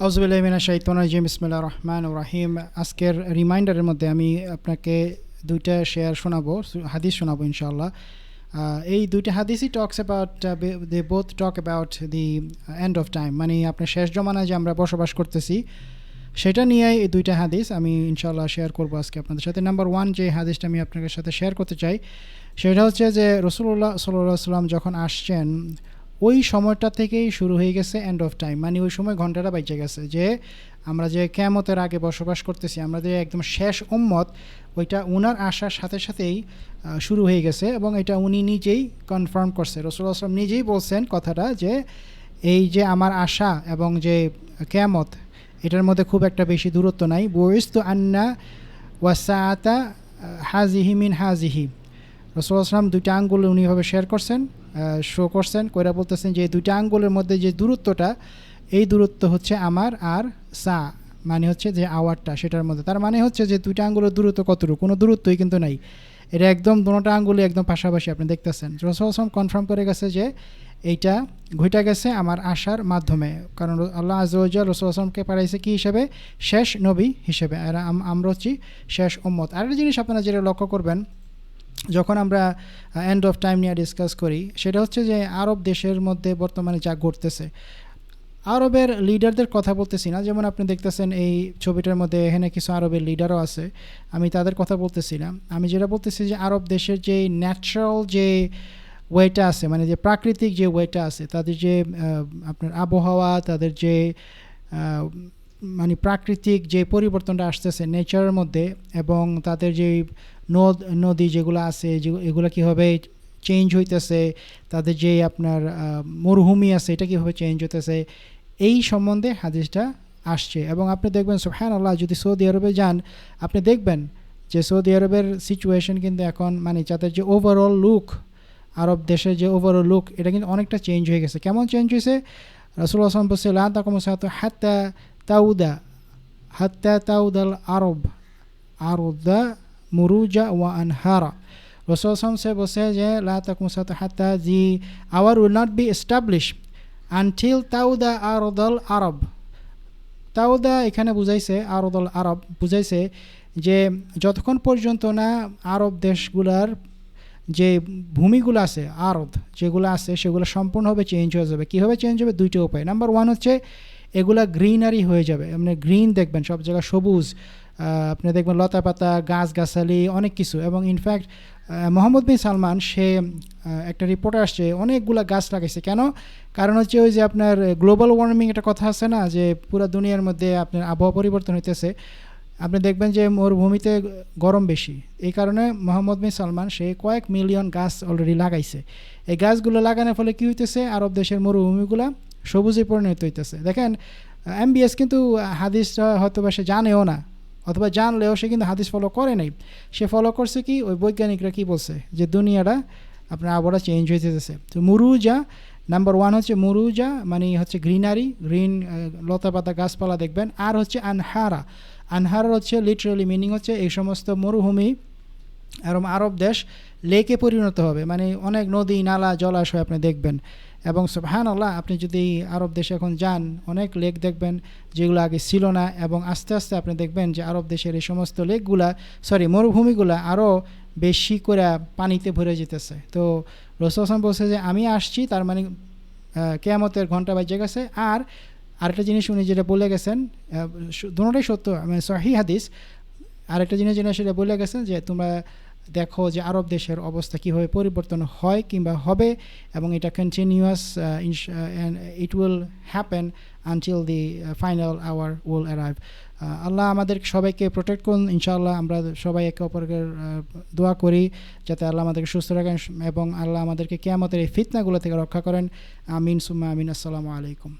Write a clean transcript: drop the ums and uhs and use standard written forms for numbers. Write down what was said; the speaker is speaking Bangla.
আউযুবিল্লাহি মিনাশ শাইতানির রাজিম বিসমিল্লাহির রহমানির রহিম। আজকের রিমাইন্ডারের মধ্যে আমি আপনাকে দুইটা হাদিস শোনাবো ইনশাআল্লাহ। এই দুইটা হাদিসই talks about they both talk about the end of time, মানে আপনার শেষ জমানায় যে আমরা বসবাস করতেছি সেটা নিয়েই এই দুইটা হাদিস আমি ইনশাআল্লাহ শেয়ার করবো আজকে আপনাদের সাথে। নাম্বার 1 যে হাদিসটা আমি আপনাদের সাথে শেয়ার করতে চাই সেটা হচ্ছে যে রাসূলুল্লাহ সাল্লাল্লাহু আলাইহি ওয়াসাল্লাম যখন আসছেন ওই সময়টা থেকেই শুরু হয়ে গেছে এন্ড অফ টাইম, মানে ওই সময় ঘন্টাটা বাইজে গেছে যে আমরা যে কিয়ামতের আগে বসবাস করতেছি, আমরা যে একদম শেষ উম্মত, ওইটা উনার আসার সাথে সাথেই শুরু হয়ে গেছে এবং এটা উনি নিজেই কনফার্ম করছে। রাসূলুল্লাহ সাল্লাল্লাহু আলাইহি ওয়াসাল্লাম নিজেই বলছেন কথাটা যে এই যে আমার আশা এবং যে কিয়ামত এটার মধ্যে খুব একটা বেশি দূরত্ব নাই। বুইস্তু আন্না ওয়াসাআতা হাজিহি মিন হাজিহি। রাসূলুল্লাহ সাল্লাল্লাহু আলাইহি ওয়াসাল্লাম দুইটা আঙ্গুল উনিভাবে শেয়ার করছেন, শো করছেন, কইরা বলতেছেন যে এই দুইটা আঙ্গুলের মধ্যে যে দূরত্বটা, এই দূরত্ব হচ্ছে আমার আর সা, মানে হচ্ছে যে আওয়ারটা সেটার মধ্যে। তার মানে হচ্ছে যে দুইটা আঙ্গুলের দূরত্ব কতটুকু, কোনো দূরত্বই কিন্তু নাই, এটা একদম দুটোটা আঙ্গুলি একদম পাশাপাশি আপনি দেখতেছেন। রাসূলুল্লাহ সাল্লাল্লাহু আলাইহি ওয়াসাল্লাম কনফার্ম করে গেছে যে এইটা ঘটে গেছে আমার আশার মাধ্যমে, কারণ আল্লাহ আযজা ওয়া জাল্লা রাসূলুল্লাহ সাল্লাল্লাহু আলাইহি ওয়াসাল্লামকে পাঠাইছে কি হিসেবে? শেষ নবী হিসেবে, আর আমরা হচ্ছি শেষ উম্মত। আরেকটা জিনিস আপনারা যেটা লক্ষ্য করবেন যখন আমরা এন্ড অফ টাইম নিয়ে ডিসকাস করি সেটা হচ্ছে যে আরব দেশের মধ্যে বর্তমানে যা ঘটতেছে, আরবের লিডারদের কথা বলতেছি না, যেমন আপনি দেখতেছেন এই ছবিটার মধ্যে এখানে কিছু আরবের লিডারও আছে, আমি তাদের কথা বলতেছি না। আমি যেটা বলতেছি যে আরব দেশের যে ন্যাচারাল যে ওয়েটা আছে, মানে যে প্রাকৃতিক যে ওয়েটা আছে, তাদের যে আপনার আবহাওয়া, তাদের যে মানে প্রাকৃতিক যে পরিবর্তনটা আসতেছে নেচারের মধ্যে, এবং তাদের যে নদী যেগুলো আছে এগুলো কীভাবে চেঞ্জ হইতেছে, তাদের যে আপনার মরুভূমি আছে এটা কীভাবে চেঞ্জ হইতেছে, এই সম্বন্ধে হাদিসটা আসছে। এবং আপনি দেখবেন সুবহানাল্লাহ, যদি সৌদি আরবে যান আপনি দেখবেন যে সৌদি আরবের সিচুয়েশন কিন্তু এখন, মানে তাদের যে ওভারঅল লুক, আরব দেশের যে ওভারঅল লুক, এটা কিন্তু অনেকটা চেঞ্জ হয়ে গেছে। কেমন চেঞ্জ হয়েছে? রাসূলুল্লাহ সাল্লাল্লাহু আলাইহি ওয়াসাল্লাম বলছে লা তাকুমু সাআতু হাত্তা তাউদাল আরদা মুরুজা ওয়া আনহারা। রাসূলুল্লাহ সে বলছে যে লা তাকুমু সাআতু হাত্তা the hour will not be establish until তাউদা আরদাল আরব। তাউদা এখানে বুঝাইছে, আরদাল আরব বুঝাইছে যে যতক্ষণ পর্যন্ত না আরব দেশগুলার যে ভূমিগুলো আছে, আরদ যেগুলো আছে সেগুলো সম্পূর্ণভাবে চেঞ্জ হয়ে যাবে। কীভাবে চেঞ্জ হবে? দুইটা উপায়। নাম্বার 1 হচ্ছে এগুলা গ্রিনারি হয়ে যাবে, আপনি গ্রিন দেখবেন, সব জায়গায় সবুজ, আপনি দেখবেন লতা পাতা, গাছগাছালি, অনেক কিছু। এবং ইনফ্যাক্ট মোহাম্মদ বিন সালমান সে একটা রিপোর্টে আসছে অনেকগুলা গাছ লাগাইছে। কেন? কারণ হচ্ছে ওই যে আপনার গ্লোবাল ওয়ার্মিং একটা কথা আছে না, যে পুরো দুনিয়ার মধ্যে আপনার আবহাওয়া পরিবর্তন হইতেছে, আপনি দেখবেন যে মরুভূমিতে গরম বেশি, এই কারণে মোহাম্মদ বিন সালমান সে কয়েক মিলিয়ন গাছ অলরেডি লাগাইছে। এই গাছগুলো লাগানোর ফলে কী হইতেছে? আরব দেশের মরুভূমিগুলো সবুজে পরিণত হইতেছে। দেখেন এমবিএস কিন্তু হাদিসটা হয়তো বা সে জানেও না, অথবা জানলেও সে কিন্তু হাদিস ফলো করে নাই। সে ফলো করছে কি, ওই বৈজ্ঞানিকরা কি বলছে যে দুনিয়াটা আপনার আবহাওয়া চেঞ্জ হয়ে যেতেছে। তো মুরুজা, নাম্বার 1 হচ্ছে মুরুজা, মানে হচ্ছে গ্রিনারি, গ্রিন লতা পাতা গাছপালা দেখবেন। আর হচ্ছে আনহারা, আনহার হচ্ছে লিটারালি মিনিং হচ্ছে এই সমস্ত মরুভূমি এবং আরব দেশ লেকে পরিণত হবে, মানে অনেক নদী নালা জলাশয় আপনি দেখবেন। এবং সুবহানাল্লাহ, আপনি যদি আরব দেশে এখন যান অনেক লেক দেখবেন যেগুলো আগে ছিল না, এবং আস্তে আস্তে আপনি দেখবেন যে আরব দেশের এই সমস্ত মরুভূমিগুলা আরও বেশি করে পানিতে ভরে যেতেছে। তো রাসূলুল্লাহ বলছে যে আমি আসছি, তার মানে কিয়ামতের ঘন্টা বাজে গেছে। আর আরেকটা জিনিস উনি যেটা বলে গেছেন, দুটোটাই সত্য, মানে সহিহ হাদিস। আরেকটা জিনিস যেটা সেটা বলে গেছেন যে তোমরা দেখো যে আরব দেশের অবস্থা কীভাবে পরিবর্তন হয় কিংবা হবে, এবং এটা continuous, it will happen until the final hour will arrive. আল্লাহ আমাদের সবাইকে প্রোটেক্ট করুন ইনশাআল্লাহ। আমরা সবাই একে অপরকে দোয়া করি যাতে আল্লাহ আমাদেরকে সুস্থ রাখেন এবং আল্লাহ আমাদেরকে কিয়ামতের এই ফিতনাগুলো থেকে রক্ষা করেন। আমিন সুম্মা আমিন। আসসালামু আলাইকুম।